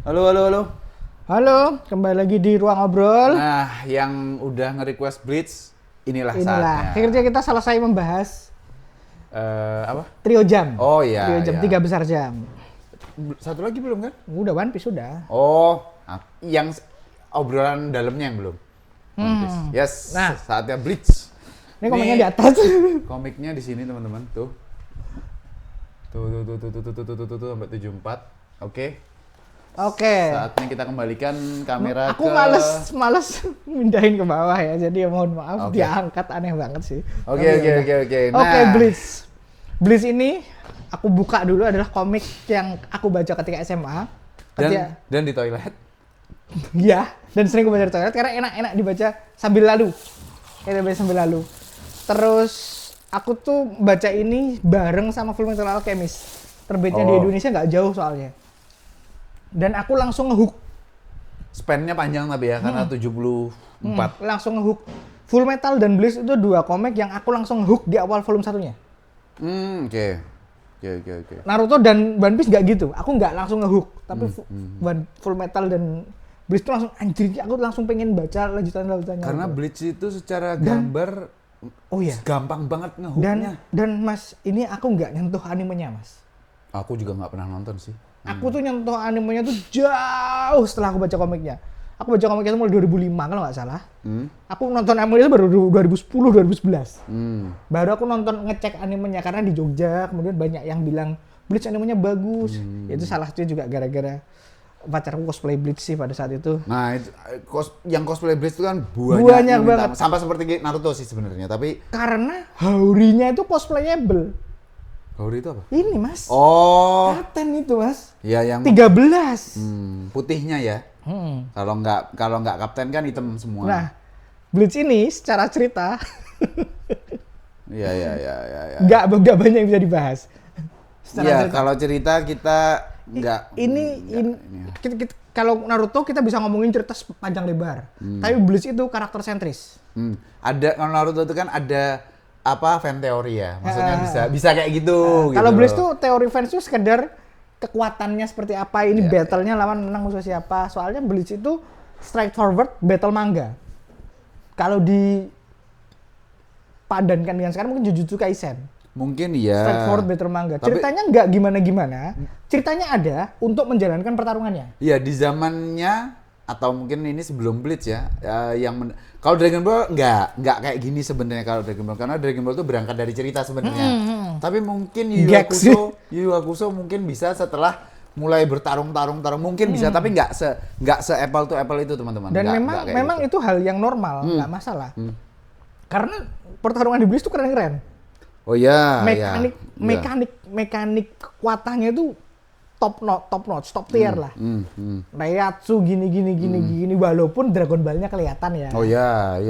Halo, halo, halo. Halo, kembali lagi di Ruang Ngobrol. Nah, yang udah nge-request Blitz, inilah Inilah, saatnya. akhirnya kita selesai membahas Apa? trio jam. Oh iya, Trio jam, iya. 3 besar jam. Satu lagi belum kan? Udah One Piece sudah. Oh, yang obrolan dalamnya yang belum. One Piece. Yes, Nah. saatnya Blitz. Ini komennya di atas. Komiknya di sini teman-teman, tuh. Tuh, sampai 74. Oke. Oke. Saatnya kita kembalikan kamera Aku males mindahin ke bawah ya. Jadi mohon maaf Oke. diangkat, aneh banget sih. Oke, Tapi oke, ya oke, udah. oke. Oke, Nah. Blitz. Blitz ini aku buka dulu adalah komik yang aku baca ketika SMA. Dan di toilet. Iya, dan sering aku baca di toilet karena enak-enak dibaca sambil lalu. Kayak baca sambil lalu. Terus aku tuh baca ini bareng sama Fullmetal Alchemist. Terbitnya di Oh. Indonesia nggak jauh soalnya. Dan aku langsung ngehook. Span-nya panjang tapi ya, karena 74. Langsung ngehook. Fullmetal dan Bleach itu dua komik yang aku langsung ngehook di awal volume satunya. Oke. Oke. Naruto dan One Piece nggak gitu. Aku nggak langsung ngehook. Tapi Fullmetal dan Bleach itu langsung anjir, aku langsung pengen baca lanjutannya. Karena Bleach itu secara gambar Oh iya. gampang banget ngehooknya. Dan Mas, ini aku nggak nyentuh animenya, Mas. Aku juga nggak pernah nonton sih. Aku tuh nyentuh animenya tuh jauh setelah aku baca komiknya. Aku baca komiknya itu mulai 2005 kalau nggak salah. Aku nonton animenya itu baru 2010, 2011. Baru aku nonton ngecek animenya karena di Jogja kemudian banyak yang bilang Bleach animenya bagus. Itu salah satunya juga gara-gara pacarku cosplay Bleach sih pada saat itu. Nah, itu, yang cosplay Bleach itu kan banyak Banyak yang minta- banget. Sama seperti Naruto sih sebenarnya, tapi Karena Haurinya itu cosplayable. Kaori itu apa? Ini, Mas. Oh, Kapten itu, Mas. ya yang 13. putihnya ya. Kalau nggak kapten kan hitam semua. Nah, Bleach ini secara cerita Iya. nggak banyak yang bisa dibahas. Secara Iya, cerita. kalau cerita kita nggak. Kalau Naruto kita bisa ngomongin cerita panjang lebar. Tapi Bleach itu karakter sentris. Ada kalau Naruto itu kan ada apa fan teori ya, maksudnya bisa kayak gitu. Kalau gitu Bleach loh. tuh teori fans tuh sekedar kekuatannya seperti apa, ini Iya, battle-nya lawan menang musuh siapa. Soalnya Bleach itu straightforward battle manga. Kalau dipadankan dengan sekarang mungkin Jujutsu Kaisen. Mungkin iya. Straightforward battle manga. Tapi- Ceritanya nggak gimana-gimana. Ceritanya ada untuk menjalankan pertarungannya. Iya di zamannya atau mungkin ini sebelum Bleach ya, kalau Dragon Ball nggak kayak gini sebenarnya kalau Dragon Ball, karena Dragon Ball itu berangkat dari cerita sebenarnya. Tapi mungkin Yu Gex. Yu Hakusho mungkin bisa setelah mulai bertarung mungkin bisa, tapi nggak se apple to apple itu teman-teman. Dan Nggak kayak memang gitu. itu hal yang normal, nggak masalah. Karena pertarungan di Bleach itu keren-keren. Oh iya. Mekanik kekuatannya itu top notch, top tier lah. Reiatsu gini walaupun Dragon Ball-nya kelihatan ya. Oh iya.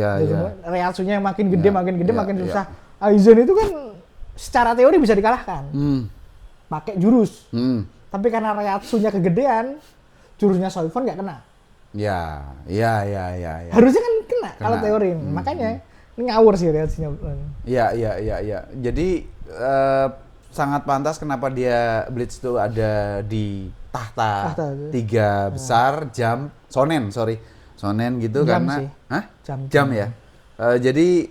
Reiatsunya makin gede, Iya, makin gede, iya, makin iya. susah. Aizen itu kan secara teori bisa dikalahkan. Pakai jurus. Tapi karena Reiatsunya kegedean, jurusnya Soifon nggak kena. Iya. Harusnya kan kena kalau teori. Makanya ini ngawur sih Reiatsunya. Iya. Jadi sangat pantas kenapa dia Bleach itu ada di tahta Tahta itu. 3 besar shonen gitu Jam karena sih. Hah? Jam. Jam ya. Jadi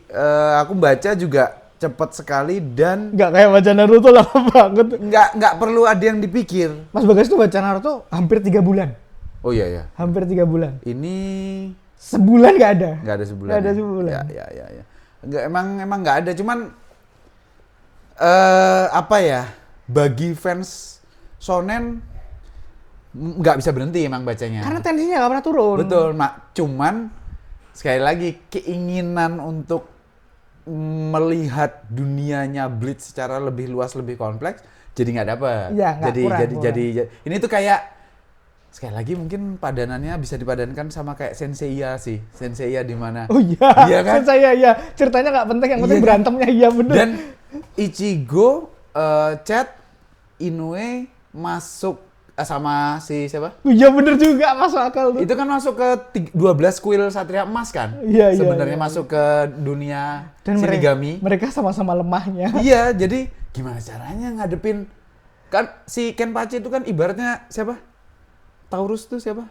aku baca juga cepat sekali dan Nggak kayak baca Naruto lama banget. nggak perlu ada yang dipikir. Mas Bagas tuh baca Naruto hampir 3 bulan. Oh iya. Hampir 3 bulan. Ini Sebulan nggak ada. nggak ada sebulan. Nggak ada ya? sebulan. Ya. Nggak, emang nggak ada. Cuman apa ya? Bagi fans shonen nggak bisa berhenti emang bacanya. Karena tensinya nggak pernah turun. Betul, Mak. Cuman sekali lagi keinginan untuk melihat dunianya Bleach secara lebih luas, lebih kompleks, jadi nggak dapet. Iya, nggak, kurang. Jadi ini tuh kayak sekali lagi mungkin padanannya bisa dipadankan sama kayak Senseiya sih. Senseiya di mana? Oh iya, Iya kan? saya iya. Ceritanya nggak penting, yang penting Iya kan? berantemnya iya bener. Dan Ichigo, Chad, Inoue masuk sama si siapa? Iya bener juga, masuk akal tuh. Itu kan masuk ke 12 kuil Satria Emas kan? Iya, Sebenarnya iya. masuk ke dunia Dan Shinigami. mereka sama-sama lemahnya. Iya, jadi gimana caranya ngadepin kan si Kenpachi itu kan ibaratnya siapa? Taurus tuh siapa?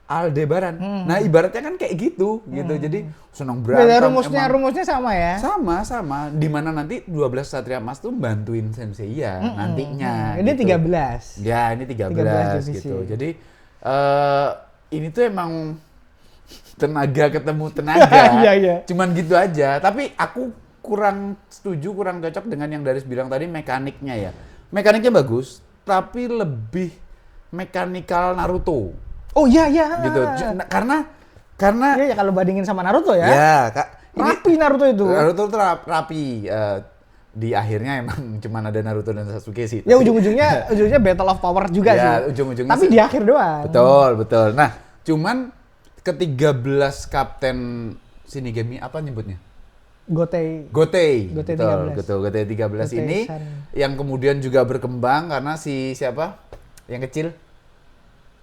Aldebaran. Nah, ibaratnya kan kayak gitu. Jadi senang Beda berantem. rumusnya sama ya. Sama. Dimana nanti 12 Satria Emas tuh bantuin Senseiya nantinya. Ini gitu. 13. Ya, ini 13 divisi. gitu. Jadi ini tuh emang tenaga ketemu tenaga. Iya. Cuman gitu aja. Tapi aku kurang setuju, kurang cocok dengan yang Daris bilang tadi mekaniknya ya. Mekaniknya bagus, tapi lebih mekanikal Naruto. Oh iya. Gitu. Karena Iya kalau bandingin sama Naruto ya. ya, Kak, Rapi Naruto itu. Naruto tuh rapi. Di akhirnya emang cuman ada Naruto dan Sasuke sih. Ya ujung-ujungnya Battle of Power juga ya, sih. ujung-ujungnya Tapi di akhir doang. Betul. Nah, cuman ke-13 kapten Shinigami apa nyebutnya? Gotei. Betul, 13. Gotei 13 ini Gotei-san. yang kemudian juga berkembang karena si siapa? Yang kecil?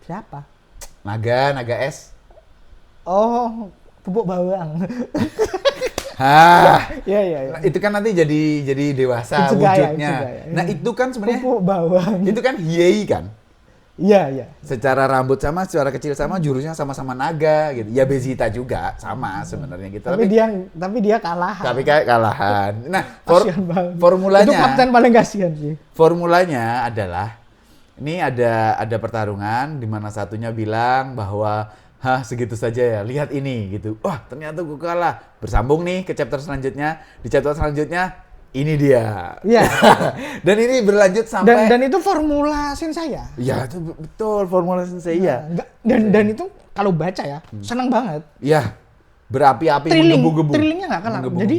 Siapa? Naga S. Oh, pupuk bawang. Iya. Nah, itu kan nanti jadi dewasa Utsugaya. wujudnya. Nah, itu kan sebenarnya Pupuk bawang. itu kan Hiei kan? Iya. Secara rambut sama, secara kecil sama, jurusnya sama-sama naga gitu. Ya Bezita juga sama sebenarnya gitu. Tapi dia kalahan. Tapi kayak kalahan. Nah, Kasian banget. formulanya Itu kapten paling kasihan sih. Formulanya adalah ini ada pertarungan di mana satunya bilang bahwa segitu saja ya. Lihat ini gitu. Wah, ternyata gue kalah. Bersambung nih ke chapter selanjutnya. Di chapter selanjutnya ini dia. Iya. Dan ini berlanjut sampai Dan itu formula Senseiya. ya itu betul formula Senseiya. Dan itu kalau baca ya, senang banget. Ya, berapi-api menggebu-gebu. Thrillingnya nggak kalah. Menggebu-gebu. Jadi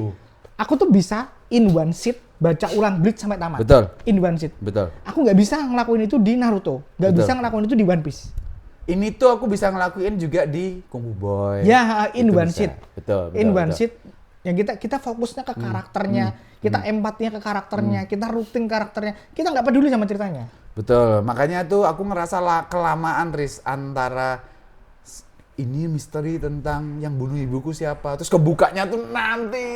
aku tuh bisa in one sit baca ulang Bleach sampai tamat. Betul. In one sit. Betul. Aku nggak bisa ngelakuin itu di Naruto. Nggak Betul. bisa ngelakuin itu di One Piece. Ini tuh aku bisa ngelakuin juga di Kung Fu Boy. Ya, in Itu one bisa. sit. Betul. In one sit. Yang kita fokusnya ke karakternya, kita empatinya ke karakternya, kita rooting karakternya. Kita nggak peduli sama ceritanya. Betul. Makanya tuh aku ngerasa kelamaan Riz antara ini misteri tentang yang bunuh ibuku siapa, terus kebukanya tuh nanti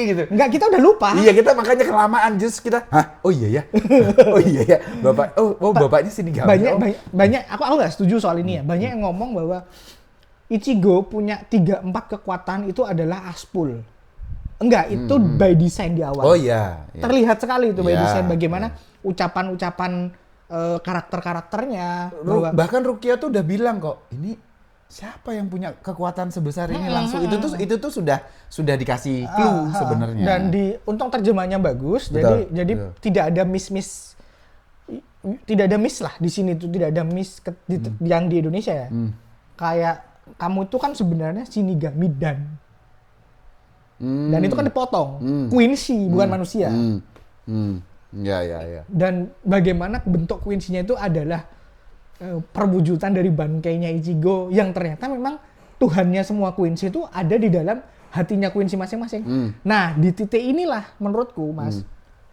gitu. Nggak, kita udah lupa. Iya, kita makanya kelamaan just kita, oh iya ya. Oh iya ya. Bapak bapaknya Shinigami. Banyak aku nggak setuju soal ini ya. Banyak yang ngomong bahwa Ichigo punya 3-4 kekuatan itu adalah Aspul. Enggak, itu by design di awal. Oh iya. Terlihat sekali itu by Iya, design bagaimana ucapan-ucapan karakter-karakternya. Bahkan Rukia tuh udah bilang kok, ini siapa yang punya kekuatan sebesar ini langsung itu tuh sudah dikasih clue sebenarnya. Dan untung terjemahnya bagus. Betul, jadi betul. tidak ada miss lah di sini tuh, tidak ada miss yang di Indonesia ya. Kayak kamu tuh kan sebenarnya Shinigami dan itu kan dipotong. Quincy bukan manusia. Ya. Dan bagaimana bentuk Quincy-nya itu adalah perwujudan dari bangkainya Ichigo yang ternyata memang Tuhannya semua Quincy itu ada di dalam hatinya Quincy masing-masing. Nah, di titik inilah menurutku, Mas,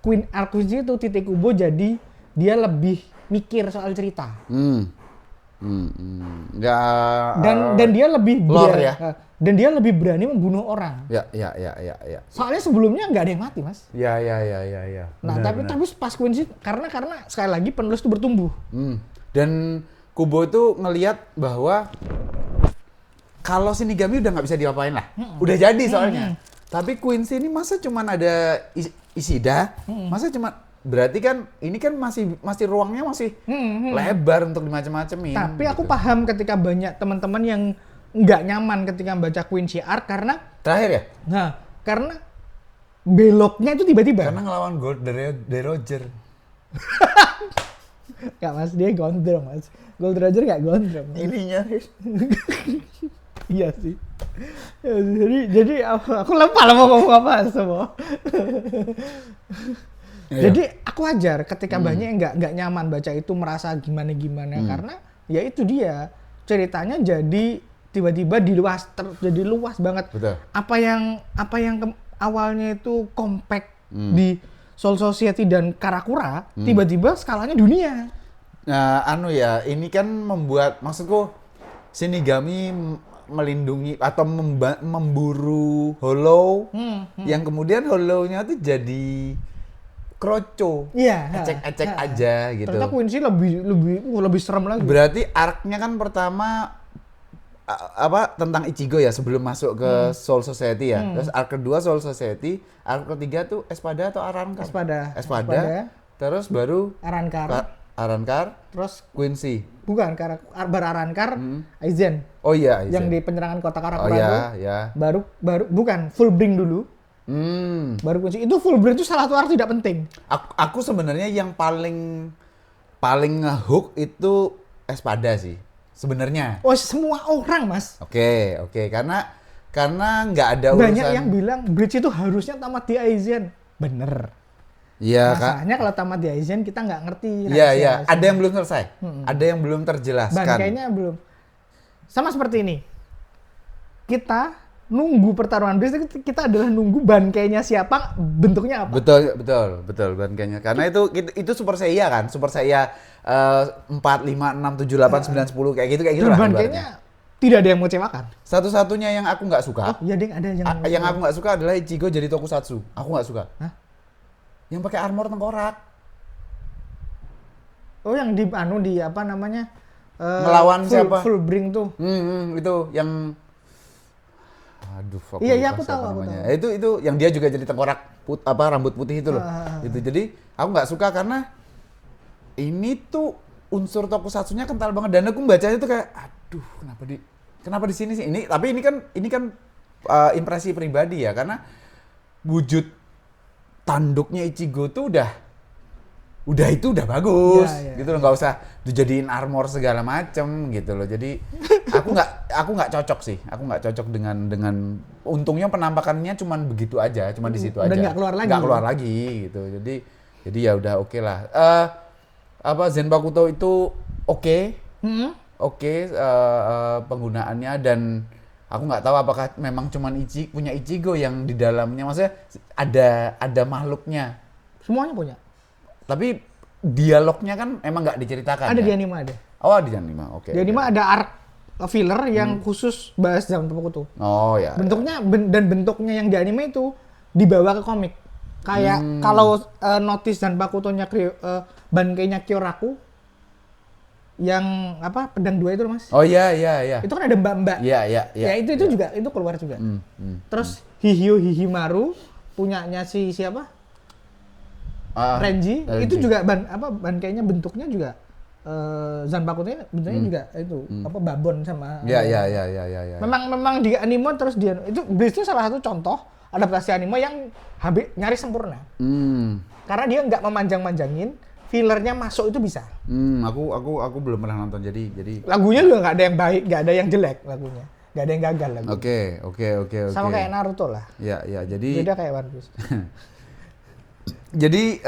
Quincy itu titik kubo, jadi dia lebih mikir soal cerita. Dan dia lebih lore ya. Dan dia lebih berani membunuh orang. Ya. Soalnya sebelumnya nggak ada yang mati, Mas. Ya. Nah, tapi pas Quincy karena sekali lagi penulis itu bertumbuh. Dan Kubo itu ngelihat bahwa kalau Shinigami udah nggak bisa diapain lah, udah jadi soalnya. Tapi Quincy ini masa cuman ada Ishida, masa cuma berarti kan ini kan masih ruangnya masih lebar untuk dimacem-macemin. Tapi aku gitu. paham ketika banyak teman-teman yang nggak nyaman ketika baca Quincy Arc karena Terakhir ya? karena beloknya itu tiba-tiba. Karena ngelawan Gold De Roger. Nggak, Mas, dia gondrong, Mas. Gold Roger nggak gondrong. Ininya. Iya sih. Ya, jadi aku lupa lah mau ngomong apa semua. Jadi aku wajar ketika banyak yang nggak nyaman baca itu, merasa gimana karena ya itu dia ceritanya jadi tiba-tiba jadi luas banget. Betul. Apa yang awalnya itu compact di Soul Society dan Karakura, tiba-tiba skalanya dunia. Nah, ini kan membuat, maksudku Shinigami melindungi atau memburu Hollow, yang kemudian Hollow-nya tuh jadi kroco. Iya. Ecek-ecek aja gitu. Ternyata Quincy lebih serem lagi. Berarti arc-nya kan pertama tentang Ichigo ya sebelum masuk ke Soul Society ya. Terus arc kedua Soul Society, arc ketiga tuh Espada atau Arrancar? Espada. Terus baru Arrancar, terus Quincy. bukan Arrancar, Aizen. Oh iya, Aizen. Yang di penyerangan kota Karakura Oh iya, itu. ya. Baru bukan Fullbring dulu. Baru Quincy. Itu Fullbring itu salah satu arc tidak penting. Aku sebenarnya yang paling ngehook itu Espada sih. Sebenarnya. Oh, semua orang, Mas. Oke. Karena nggak ada urusan. Banyak yang bilang Bleach itu harusnya tamat di Aizen. Bener. Iya, masalahnya kalau tamat di Aizen kita nggak ngerti. Iya. Ada yang belum selesai. Ada yang belum terjelaskan. Bangkainya belum. Sama seperti ini. Kita nunggu pertarungan Bleach, kita adalah nunggu bangkainya siapa, bentuknya apa. Betul bangkainya. Karena itu Super Saiya kan. Super Saiya 4, 5, 6, 7, 8, 9, 10 kayak gitu lah. Bangkainya tidak ada yang mengecewakan. Satu-satunya yang aku nggak suka. Oh, iya ding, ada yang aku nggak suka adalah Ichigo jadi tokusatsu. Aku nggak suka. Hah? Yang pakai armor tengkorak. Oh, yang di apa namanya? Melawan siapa? Fullbring tuh. Itu yang Iya, aku tahu. Itu yang dia juga jadi tengkorak rambut putih itu loh. Itu jadi aku nggak suka karena ini tuh unsur tokusatsunya kental banget dan aku bacanya tuh kayak aduh kenapa di sini sih ini, tapi ini kan impresi pribadi ya, karena wujud tanduknya Ichigo tuh udah bagus gitu loh, nggak usah dijadiin armor segala macem gitu loh. Jadi aku nggak cocok dengan untungnya penampakannya cuman begitu aja, cuman di situ aja, nggak keluar lagi gitu. Jadi ya udah oke lah. Zenpakuto itu oke, penggunaannya, dan aku nggak tahu apakah memang cuman punya Ichigo yang di dalamnya, maksudnya ada makhluknya. Semuanya punya. Tapi dialognya kan emang nggak diceritakan. Ada kan? di anime ada. Oh, di anime, oke. Di anime ada arc filler yang khusus bahas Zanpakuto. Oh ya. Bentuknya yang di anime itu dibawa ke komik. Kayak kalau notice Zanpakuto-nya Bankainya Kyoraku yang pedang 2 itu, Mas. Oh iya. Itu kan ada mbak-mbak. Iya. Ya itu juga itu keluar juga. Terus Hihimaru punyanya siapa? Renji. Itu juga Bankainya bentuknya juga Zanpakuto-nya bentuknya juga itu babon sama. Iya. Memang di anime terus itu Bleach itu salah satu contoh adaptasi anime yang nyaris sempurna. Karena dia nggak memanjang-manjangin, fillernya masuk itu bisa. Aku belum pernah nonton, jadi lagunya juga nggak ada yang baik, nggak ada yang jelek lagunya, nggak ada yang gagal lagu. Oke. Sama kayak Naruto lah. Iya, jadi beda kayak One Piece. Jadi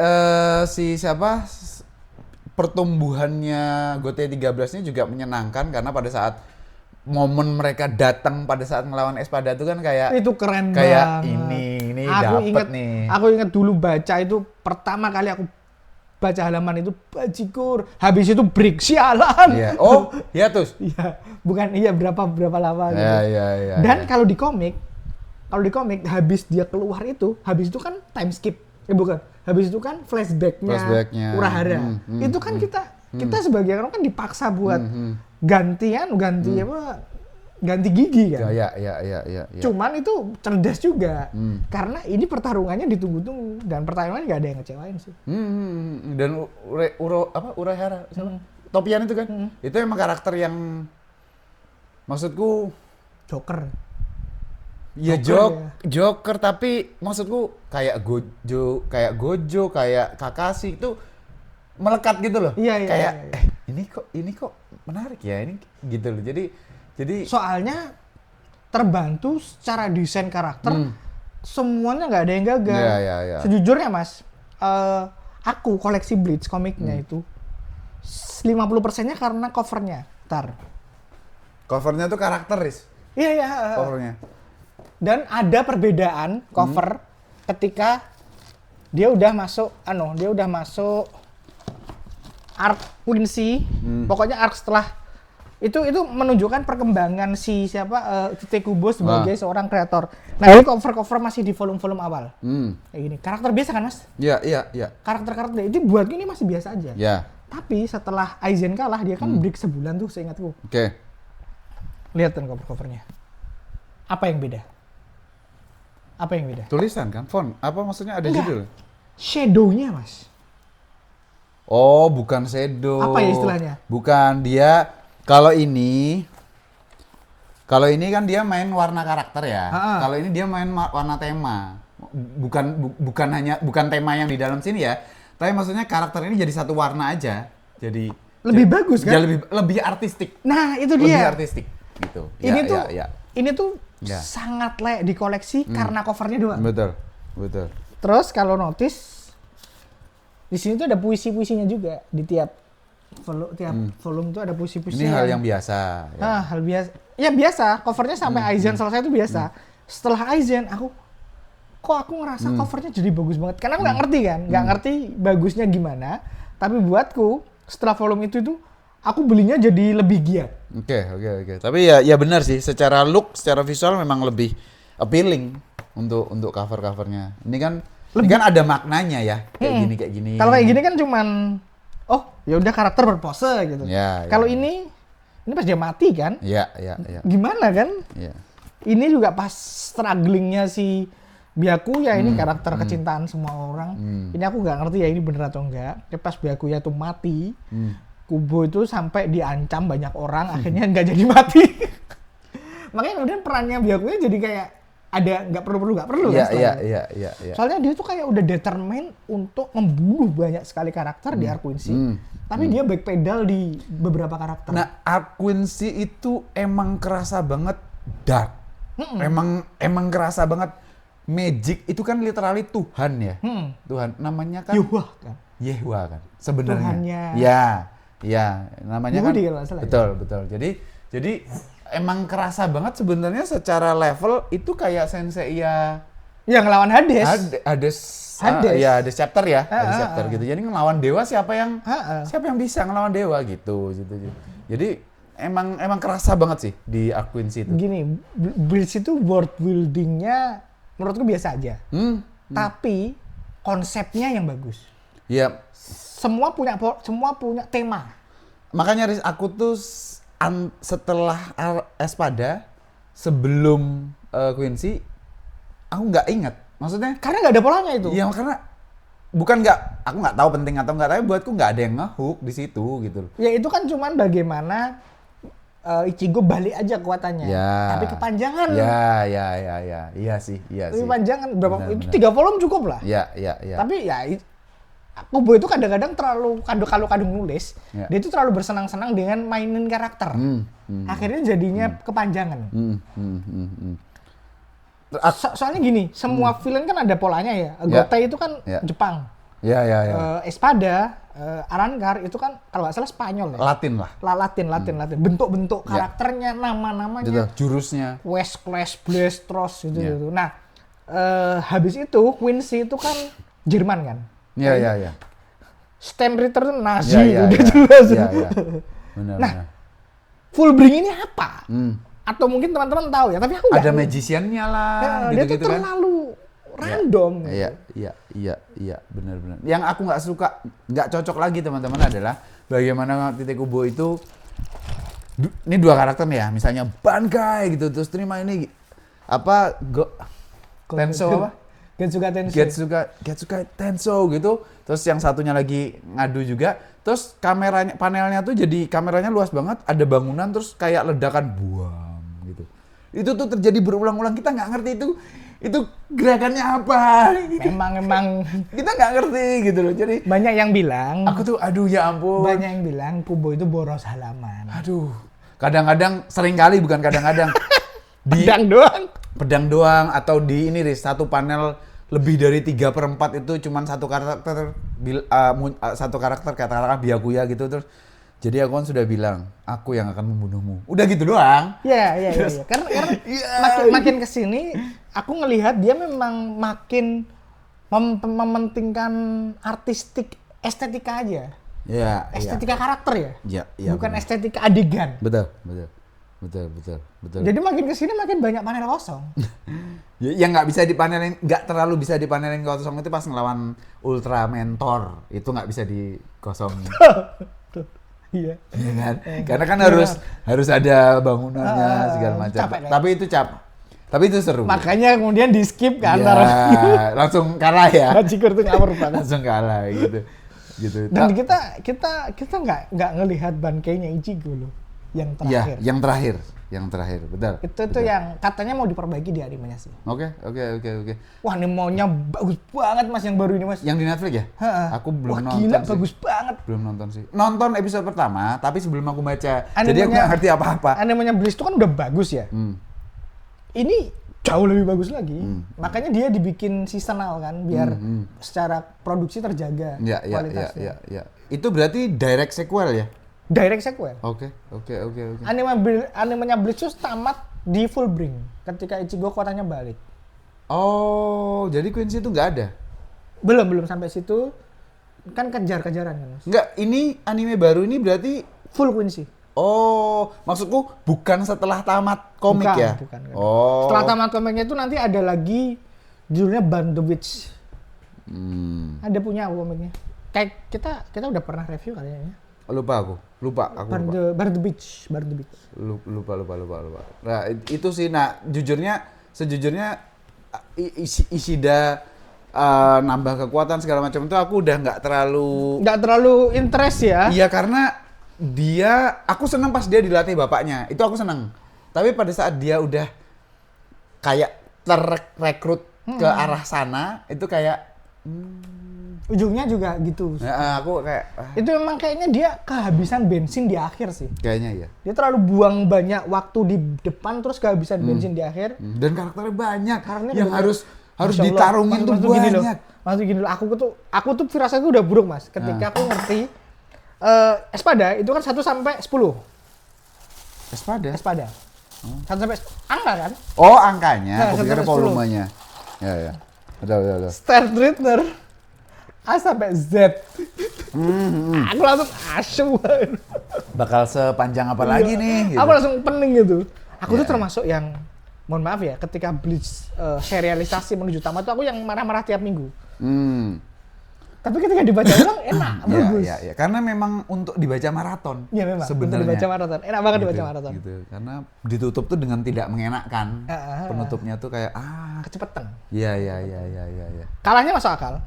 pertumbuhannya GOT 13 ini juga menyenangkan karena pada saat momen mereka datang pada saat ngelawan Espada itu kan kayak itu keren kayak banget. ini dapet nih. Aku ingat dulu baca itu pertama kali aku baca halaman itu bajigur, habis itu break sialan. Iya. Oh, hiatus. Iya, bukan berapa lama gitu. Iya. Dan kalau di komik habis dia keluar itu, habis itu kan time skip. Bukan. Habis itu kan flashbacknya Urahara. Itu kan kita sebagai orang kan dipaksa buat ganti gigi kan. Iya. Cuman itu cerdas juga. Karena ini pertarungannya ditunggu-tunggu dan pertarungannya nggak ada yang ngecewain sih. Dan Urahara Topian itu kan. Itu emang karakter yang maksudku Joker. Ya Joker, tapi maksudku kayak Gojo, kayak Kakashi itu melekat gitu loh. Iya. Kayak ini kok menarik ya ini gitu loh. Jadi soalnya terbantu secara desain karakter, semuanya nggak ada yang gagal. Iya. Sejujurnya Mas, aku koleksi Bleach komiknya itu 50%-nya karena covernya. Covernya tuh karakteris. Iya. Covernya. Dan ada perbedaan cover ketika dia udah masuk arc Quincy. Pokoknya arc setelah Itu menunjukkan perkembangan si Tite Kubo sebagai seorang kreator. Nah, ini cover masih di volume awal. Kayak gini. Karakter biasa kan, Mas? Iya, iya, iya. Karakter itu buat ini masih biasa aja. Ya. Tapi setelah Aizen kalah, dia kan break sebulan tuh, seingatku. Oke. Lihat kan covernya. Apa yang beda? Tulisan kan, font. Apa maksudnya ada Enggak. judul? Shadow-nya, Mas. Oh, bukan shadow. Apa ya istilahnya? Bukan, dia kalau ini kan dia main warna karakter ya. Kalau ini dia main warna tema. Bukan tema yang di dalam sini ya. Tapi maksudnya karakter ini jadi satu warna aja. Jadi Lebih bagus kan? Lebih artistik. Nah, itu Lebih dia. artistik gitu. Ini tuh Ya. sangat layak dikoleksi karena covernya doang. Betul. Terus kalau notice di sini tuh ada puisi-puisinya juga di tiap volume tuh ada puisi-puisinya. Ini hal yang biasa. Ya. Hal biasa. Ya biasa, covernya sampai Aizen selesai itu biasa. Setelah Aizen aku ngerasa covernya jadi bagus banget. Karena aku nggak ngerti kan, nggak ngerti bagusnya gimana. Tapi buatku setelah volume itu aku belinya jadi lebih giat. Oke. Tapi ya benar sih, secara look, secara visual memang lebih appealing untuk cover-covernya. Ini kan ada maknanya ya, kayak gini. Kalau kayak gini kan cuman ya udah karakter berpose gitu. Kalau ini pas dia mati kan? Iya. Gimana kan? Iya. Ini juga pas strugglingnya si Byakuya ini karakter kecintaan semua orang. Ini aku nggak ngerti ya ini bener atau enggak. Pas Byakuya tuh mati, Kubo itu sampai diancam banyak orang, akhirnya nggak jadi mati. Makanya kemudian perannya Byakuya jadi kayak ada nggak perlu kan? Iya. Soalnya dia tuh kayak udah determined untuk membunuh banyak sekali karakter di Arc Quincy. Tapi dia backpedal di beberapa karakter. Nah, Arc Quincy itu emang kerasa banget dark. Emang kerasa banget magic itu kan literally Tuhan ya. Tuhan namanya kan Yehwa kan sebenarnya. Tuhannya. Ya, namanya Yehudi, kan. kalau salah, Betul. Jadi emang kerasa banget sebenarnya secara level itu kayak Sensei ya. Yang ngelawan Hades. Hades. Ada chapter ya, ada chapter gitu. Jadi ngelawan dewa siapa yang bisa ngelawan dewa gitu. Jadi emang kerasa banget sih di Arc Quincy itu. Gini, Bleach itu world buildingnya menurutku biasa aja. Tapi konsepnya yang bagus. Iya. Semua punya tema. Makanya Riz, aku tuh setelah Espada sebelum Quincy aku nggak ingat. Maksudnya Karena nggak ada polanya itu. iya, karena aku nggak tahu penting atau nggak, tapi buatku nggak ada yang ngehook di situ gitu loh. Ya itu kan cuman bagaimana Ichigo balik aja kekuatannya. Tapi kepanjangan. Iya sih. Kepanjangan berapa? Benar. 3 volume cukup lah. Iya. Tapi ya Kubo itu kadang-kadang terlalu kalau kadang nulis, dia itu terlalu bersenang-senang dengan mainin karakter. Akhirnya jadinya kepanjangan. Soalnya gini, semua villain kan ada polanya ya. Gotei itu kan Jepang. Iya. Espada, Arrancar itu kan kalau nggak salah Spanyol ya. Latin lah. Latin. Bentuk-bentuk karakternya, nama-namanya. Gitu, jurusnya. West Clash, Blastros gitu. Nah, habis itu Quincy itu kan Jerman kan. Iya. Stamp Return Nazi Iya. jelas. Iya. Benar. Nah, Fullbring ini apa? Atau mungkin teman-teman tahu ya, tapi aku nggak. Ada magiciannya lah. Dia tuh gitu kan. terlalu random. Iya, benar. Yang aku nggak cocok lagi teman-teman adalah bagaimana Tite Kubo itu ini 2 karakter nih ya, misalnya Bankai gitu, terus terima ini Tenso apa? Getsuga Tenso gitu. Terus yang satunya lagi ngadu juga. Terus panelnya tuh jadi kameranya luas banget, ada bangunan terus kayak ledakan buam gitu. Itu tuh terjadi berulang-ulang, kita nggak ngerti itu gerakannya apa. Emang Kita nggak ngerti gitu loh. Jadi banyak yang bilang, aku tuh aduh ya ampun. Banyak yang bilang Kubo itu boros halaman. Aduh. Kadang-kadang, sering kali bukan kadang-kadang. Pedang doang atau di ini Riz, satu panel lebih dari 3/4 itu cuman satu karakter katakanlah Byakuya gitu. Terus jadi aku kan sudah bilang aku yang akan membunuhmu, udah gitu doang. Iya. Karena makin kesini aku ngelihat dia memang makin mementingkan artistik estetika aja. Iya, estetika karakter ya. Iya, Bukan benar. estetika adegan. Betul. Jadi makin kesini makin banyak panel kosong. Yang nggak bisa dipanelin, nggak terlalu bisa dipanelin kosong itu pas ngelawan Ultra Mentor, itu nggak bisa dikosongin. Tuh, iya. Iya kan? Karena kan harus ada bangunannya segala macam. capek, kan? Tapi itu seru. Makanya kemudian di skip kan Ya, langsung kalah ya. Bajigur tuh ngawur banget. Langsung kalah gitu. Dan kita nggak ngelihat Bankei-nya Ichigo loh yang terakhir. Iya, yang terakhir, betul. Itu betul. yang katanya mau diperbaiki di animenya sih. Oke. Wah, animenya bagus banget Mas yang baru ini Mas. Yang di Netflix ya? Ha-ha. Aku belum Wah, nonton gila, sih. bagus banget. Belum nonton sih. Nonton episode pertama, tapi sebelum aku baca. Jadi aku Animenya- nggak ngerti apa-apa. Animenya Bleach itu kan udah bagus ya. Ini jauh lebih bagus lagi. Makanya dia dibikin seasonal kan biar secara produksi terjaga kualitasnya. Ya. Itu berarti direct sequel ya? Direct sequel. Oke. Animenya Bleach itu tamat di Full Bring ketika Ichigo kotanya balik. Oh, jadi Quincy itu nggak ada? Belum sampai situ. Kan kejar-kejaran kan Mas. Nggak, ini anime baru ini berarti... Full Quincy. Oh, maksudku bukan setelah tamat komik Bukan, ya? bukan. Oh. Setelah tamat komiknya itu nanti ada lagi judulnya Burn the Witch. Ada punya aku komiknya. Kayak kita udah pernah review kayaknya. Lupa. Burn the Beach. Lupa. Nah, itu sih, sejujurnya Ishida nambah kekuatan segala macam itu aku udah nggak terlalu interest ya. Iya, karena aku senang pas dia dilatih bapaknya, itu aku senang. Tapi pada saat dia udah kayak terrekrut ke arah sana, itu kayak Ujungnya juga gitu. aku kayak Itu memang kayaknya dia kehabisan bensin di akhir sih. kayaknya ya. Dia terlalu buang banyak waktu di depan terus kehabisan bensin di akhir. Dan karakternya banyak Karakternya yang banyak. harus Masya Allah. ditarungin tuh Gini loh. banyak. Maksud gini loh, aku tuh firasatku udah buruk Mas. Ketika aku ngerti Espada itu kan 1 sampai 10. Espada. 1 sampai angka kan? Oh, angkanya. Aku 1 pikir sampai 10. volumenya. Ya. Betul. Star Trainer A sampai Z. Aku langsung asyik. Bakal sepanjang apa lagi nih? Gitu. Aku langsung pening gitu. Aku tuh Iya. termasuk yang, mohon maaf ya, ketika Bleach serialisasi menuju tamat tuh aku yang marah-marah tiap minggu. Tapi ketika dibaca ulang enak, bagus. Iya. Karena memang untuk dibaca maraton. Iya memang. Sebenarnya. Untuk dibaca maraton, enak banget Gitu, dibaca maraton. Gitu. Karena ditutup tuh dengan tidak mengenakkan. Ah. Penutupnya tuh kayak Kecepetan. Iya. Kalahnya masuk akal.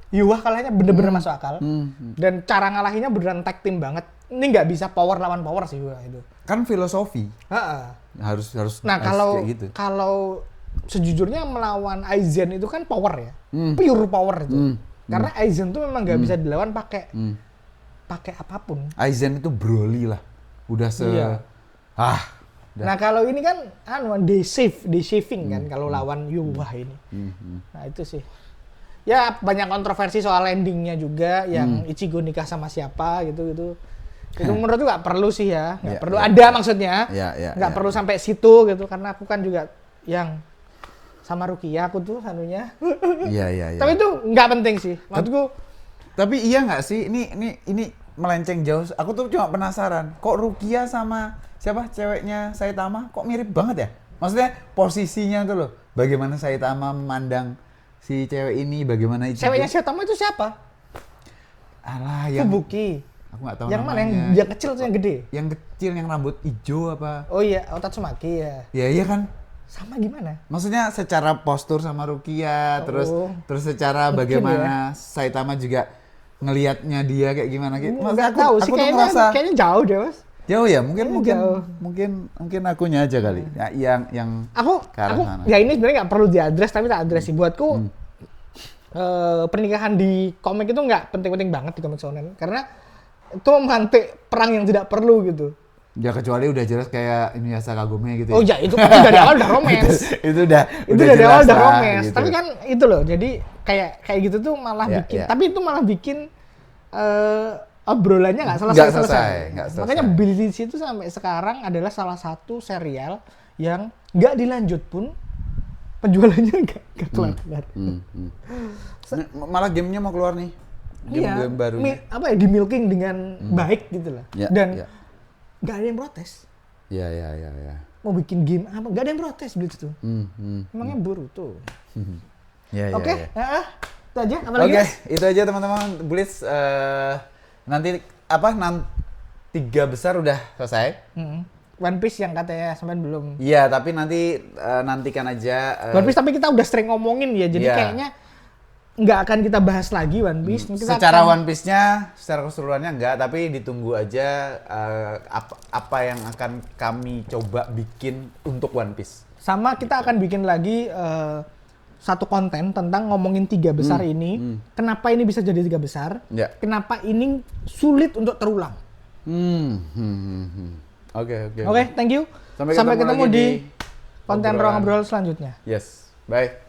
Yuwah kalahnya bener-bener masuk akal. Hmm. Dan cara ngalahinnya beneran tag team banget. Ini nggak bisa power lawan power sih Yuwah itu. Kan filosofi Ha-ha. harus Nah kalau kayak gitu. kalau sejujurnya melawan Aizen itu kan power ya, pure power itu. Karena Aizen tuh memang nggak bisa dilawan pakai apapun. Aizen itu Broly lah. Udah Iya. udah. Nah kalau ini kan day saving kan kalau lawan Yuwah ini. Nah itu sih. Ya banyak kontroversi soal endingnya juga yang Ichigo nikah sama siapa gitu. Itu menurutku nggak perlu sih ya, nggak perlu ada maksudnya, nggak perlu sampai situ gitu karena aku kan juga yang sama Rukia aku tuh anunya. Iya. Tapi itu nggak penting sih, maksudku. Tapi iya nggak sih, ini melenceng jauh. Aku tuh cuma penasaran, kok Rukia sama siapa ceweknya Saitama kok mirip banget ya? Maksudnya posisinya tuh loh, bagaimana Saitama memandang si cewek ini, bagaimana Ichigo. Ceweknya Saitama itu siapa? Alah, yang Fubuki. aku nggak tahu Yang mana? namanya. Yang kecil atau yang gede? Yang kecil, yang rambut hijau apa? Oh iya, Otatsumaki ya. Ya iya kan. Sama gimana? Maksudnya secara postur sama Rukia, terus secara Mungkin bagaimana Saitama juga ngelihatnya dia kayak gimana gitu. Nggak tahu sih, tuh ngerasa kayaknya jauh deh Mas. jauh ya, mungkin jauh. mungkin akunya aja kali. Ya, yang Aku ke arah sana. ya ini sebenarnya nggak perlu diadres tapi tak adres sih buatku. Pernikahan di komik itu nggak penting-penting banget di komik shonen karena itu memantik perang yang tidak perlu gitu. Ya kecuali udah jelas kayak Inuyasha Kagome gitu. Oh ya itu dari awal udah romance. itu udah Dari jelas awal udah lah, romance. gitu. Tapi kan itu loh. Jadi kayak gitu tuh malah bikin. Tapi itu malah bikin obrolannya nggak Nggak selesai. selesai. Makanya Bleach itu sampai sekarang adalah salah satu serial yang nggak dilanjut pun penjualannya nggak kelar. Malah gamenya mau keluar nih. game-game barunya. Di milking dengan baik gitu lah. Ya, Dan ya. nggak ada yang protes. Ya. Mau bikin game apa, nggak ada yang protes Blitz tuh. Emangnya Boruto. Ya. Oke, itu aja. Apa Oke, lagi? itu aja teman-teman. Blitz nanti 3 besar udah selesai. One Piece yang katanya sampean belum. Iya, tapi nantikan aja. One Piece tapi kita udah sering ngomongin ya, jadi Iya. kayaknya nggak akan kita bahas lagi One Piece. Kita Secara akan- One Piece-nya, secara keseluruhannya enggak, tapi ditunggu aja apa yang akan kami coba bikin untuk One Piece. Sama kita akan bikin lagi satu konten tentang ngomongin 3 besar ini. Kenapa ini bisa jadi 3 besar? Ya. Kenapa ini sulit untuk terulang? Oke. Oke, thank you. Sampai Sampai ketemu ketemu lagi di di konten obrolan. Ruang Ngobrol selanjutnya. Yes. Bye.